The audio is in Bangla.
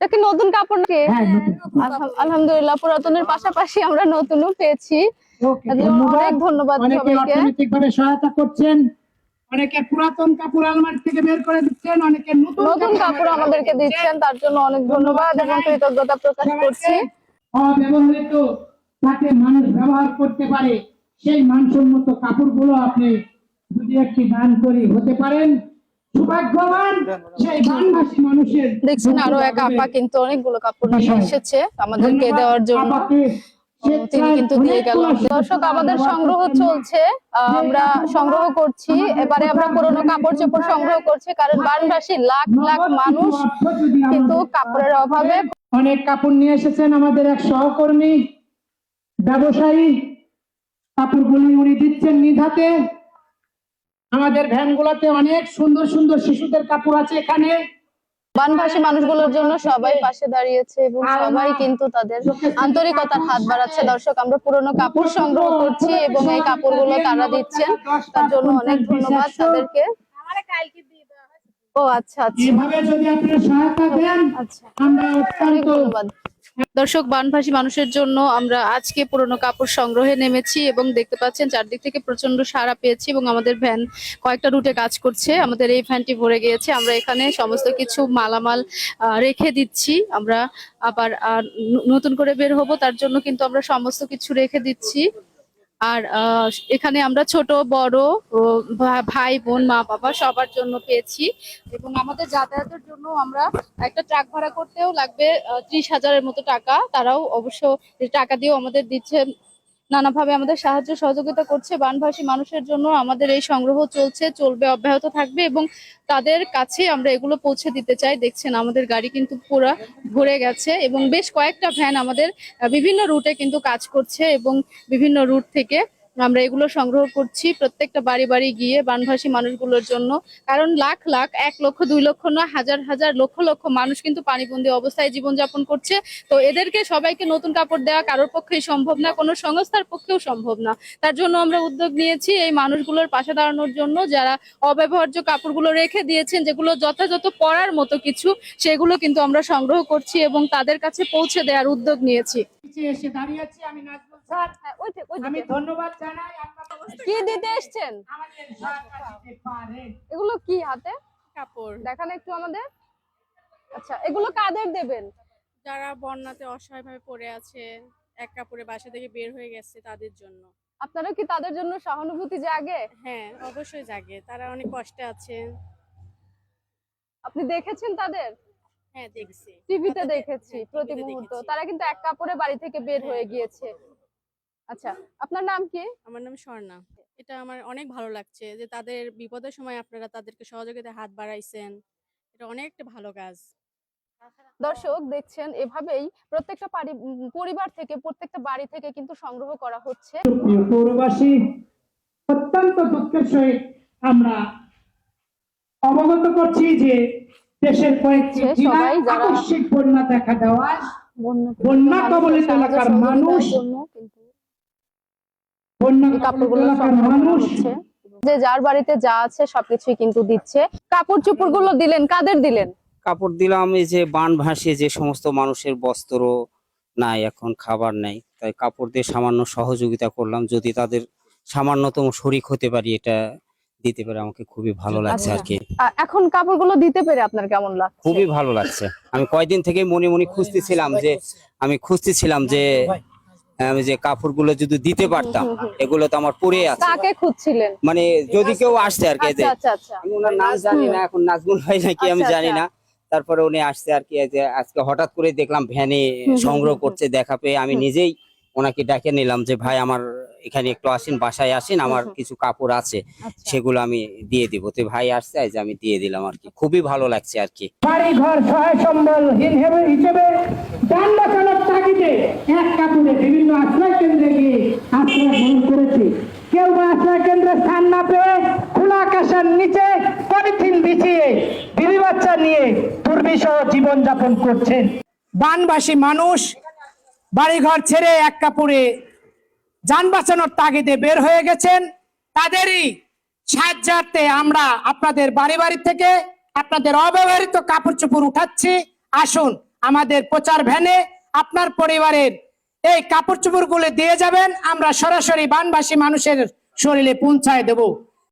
এটা কি নতুন কাপড় নাকি? আলহামদুলিল্লাহ, পুরাতনের পাশাপাশি আমরা নতুনও পেয়েছি। অনেক ধন্যবাদ সবাইকে। অর্থনৈতিকভাবে সহায়তা করছেন, অনেকে পুরাতন কাপড় আলমারি থেকে বের করে দিচ্ছেন, অনেকে নতুন কাপড় আমাদেরকে দিচ্ছেন, তার জন্য অনেক ধন্যবাদ এবং কৃতজ্ঞতা প্রকাশ করছি। অব্যবহৃত যাতে মানুষ ব্যবহার করতে পারে সেই মানসম্মত কাপড়গুলো আপনি যদি একটি দান করি হতে পারেন সৌভাগ্যবান সেই বানভাসী মানুষের। দেখছেন আরো এক আপা কিন্তু অনেকগুলো কাপড় নিয়ে এসেছে আমাদেরকে দেওয়ার জন্য, তিনি কিন্তু দিয়ে গেল। দর্শক, আমাদের সংগ্রহ চলছে, আমরা সংগ্রহ করছি। এবারে আমরা পুরোনো কাপড় চোপড় সংগ্রহ করছি, কারণ বানভাসী লাখ লাখ মানুষ কিন্তু কাপড়ের অভাবে। অনেক কাপড় নিয়ে এসেছেন আমাদের এক সহকর্মী ব্যবসায়ী, কাপড়গুলি উনি দিচ্ছেন নিজ হাতে। আমাদের ভ্যানগুলোতে অনেক সুন্দর সুন্দর শিশুদের কাপড় আছে। এখানে বানভাসী মানুষগুলোর জন্য সবাই পাশে দাঁড়িয়েছে এবং সবাই কিন্তু তাদের আন্তরিকতার হাত বাড়াচ্ছে। দর্শক, আমরা পুরোনো কাপড় সংগ্রহ করছি এবং এই কাপড়গুলো তারা দিচ্ছেন, তার জন্য অনেক ধন্যবাদ তাদেরকে। ও আচ্ছা আচ্ছা, এভাবে যদি আপনারা সহায়তা দেন আমরা অত্যন্ত ধন্যবাদ। দর্শক, বানভাসী মানুষের জন্য আমরা আজকে পুরনো কাপড় সংগ্রহে নেমেছি এবং দেখতে পাচ্ছেন চারদিক থেকে প্রচন্ড সাড়া পেয়েছি এবং আমাদের ভ্যান কয়েকটা রুটে কাজ করছে। আমাদের এই ভ্যানটি ভরে গিয়েছে, আমরা এখানে সমস্ত কিছু মালামাল রেখে দিচ্ছি। আমরা আবার নতুন করে বের হব, তার জন্য কিন্তু আমরা সমস্ত কিছু রেখে দিচ্ছি। আর এখানে আমরা ছোট বড় ভাই বোন মা বাবা সবার জন্য পেয়েছি এবং আমাদের যাতায়াতের জন্য আমরা একটা ট্রাক ভাড়া করতেও লাগবে 30,000-এর মতো টাকা। তারাও অবশ্য টাকা দিয়েও আমাদের দিচ্ছে, নানাভাবে আমাদের সাহায্য সহযোগিতা করছে। বানভাসী মানুষের জন্য আমাদের এই সংগ্রহ চলবে, অব্যাহত থাকবে এবং তাদের কাছে আমরা এগুলো পৌঁছে দিতে চাই। দেখছেন আমাদের গাড়ি কিন্তু পুরো ভরে গেছে এবং বেশ কয়েকটা ভ্যান আমাদের বিভিন্ন রুটে কিন্তু কাজ করছে এবং বিভিন্ন রুট থেকে আমরা এগুলো সংগ্রহ করছি প্রত্যেকটা বাড়ি বাড়ি গিয়ে বানভাসী মানুষগুলোর জন্য। কারণ লাখ লাখ, 1 লক্ষ 2 লক্ষ না, হাজার হাজার লক্ষ লক্ষ মানুষ কিন্তু পানিবন্দী অবস্থায় জীবনযাপন করছে। তো এদেরকে সবাইকে নতুন কাপড় দেওয়া কারোর পক্ষেই সম্ভব না, কোনো সংস্থার পক্ষেও সম্ভব না। তার জন্য আমরা উদ্যোগ নিয়েছি এই মানুষগুলোর পাশে দাঁড়ানোর জন্য, যারা অব্যবহার্য কাপড়গুলো রেখে দিয়েছেন, যেগুলো যথাযথ পরার মতো কিছু, সেগুলো কিন্তু আমরা সংগ্রহ করছি এবং তাদের কাছে পৌঁছে দেওয়ার উদ্যোগ নিয়েছি। এসে দাঁড়িয়েছি আমি নাজমুল স্যার, আমি ধন্যবাদ জানাই। কি দিতে এসেছেন? এগুলো কি হাতে কাপড় দেখান একটু আমাদের। আচ্ছা, এগুলো কাদের দেবেন? যারা বন্যাতে অসহায়ভাবে পড়ে আছে, এক কাপড়ে বাসা থেকে বের হয়ে গেছে, তাদের জন্য। আপনারা কি তাদের জন্য সহানুভূতি জাগে? হ্যাঁ, অবশ্যই জাগে, তারা অনেক কষ্টে আছে। আপনি দেখেছেন তাদের? হ্যাঁ, দেখছি, টিভিতে দেখেছি প্রতি মুহূর্ত। তারা কিন্তু এক কাপড়ে বাড়ি থেকে বের হয়ে গিয়েছে। আচ্ছা, আপনার নাম কি? আমার নাম স্বর্ণা। এটা আমার অনেক ভালো লাগছে যে তাদের বিপদের সময় আপনারা তাদেরকে সহযোগিতায় হাত বাড়াইছেন। এটা অনেক একটা ভালো কাজ। দর্শক, দেখছেন এভাবেই প্রত্যেকটা পরিবার থেকে, প্রত্যেকটা বাড়ি থেকে কিন্তু সংগ্রহ করা হচ্ছে। পৌরবাসী অত্যন্ত দুঃখের সহিত আমরা অবগত করছি যে দেশের কয়েকটি জেলায় আকস্মিক বন্যা দেখা দেওয়ায় বন্যা কবলিত এলাকার মানুষ যে যার বাড়িতে যা আছে সবকিছুই কিন্তু দিচ্ছে। কাপড় চোপড় গুলো দিলেন, কাদের দিলেন? কাপড় দিলাম এই যে বান ভাসিয়ে যে সমস্ত মানুষের বস্ত্র নাই, এখন খাবার নাই, তাই কাপড় দিয়ে সামান্য সহযোগিতা করলাম। যদি তাদের সামান্যতম শরিক হতে পারি, এটা দিতে পেরে আমাকে খুবই ভালো লাগছে আর কি। এখন কাপড়গুলো দিতে পেরে আপনার কেমন লাগছে? খুবই ভালো লাগছে। আমি কয়েকদিন থেকে মনে মনে খুঁজতেছিলাম যে আমি যে কাপড়গুলো যদি দিতে পারতাম, এগুলো তো আমার পরে আছে। কাকে খুঁজছিলেন? মানে যদি কেউ আসছে আর কি। আমি ওনার নাম জানি না, এখন নাজমুল ভাই নাকি আমি জানি না। তারপরে উনি আসছে আর কি। আজকে হঠাৎ করে দেখলাম ভ্যানে সংগ্রহ করছে, দেখা পেয়ে আমি নিজেই ওনাকে ডাকে নিলাম যে ভাই আমার এখানে একটু আসেন, বাসায় আসেন, আমার কিছু কাপড় আছে, সেগুলো আমি দিয়ে দিব। তো ভাই আসছে, আজ আমি দিয়ে দিলাম আর কি। খুবই ভালো লাগছে আর কি। বাড়ি ঘর সহায় সম্বল হিসেবে যান বাঁচানোর তাগিদে এক কাপড়ে বিভিন্ন আশ্রয় কেন্দ্রে গিয়ে আশ্রয় গ্রহণ করেছে। কেউ বা আশ্রয় কেন্দ্রে স্থান না পেয়ে খোলা আকাশের নিচে পলিথিন বিছিয়ে বিবি বাচ্চা নিয়ে দুর্বিষহ জীবনযাপন করছেন। বানবাসী মানুষ বাড়িঘর ছেড়ে এক কাপড়ে যান বাঁচানোর তাগিদে বের হয়ে গেছেন। তাদেরই সাহায্যার্থে আমরা আপনাদের বাড়ি বাড়ি থেকে আপনাদের অব্যবহৃত কাপড় চোপড় উঠাচ্ছি। আসুন আমাদের প্রচার ভ্যানে আপনার পরিবারের এই কাপড় চোপড় গুলো দিয়ে যাবেন, আমরা সরাসরি বানবাসী মানুষের শরীরে পৌঁছায় দেব।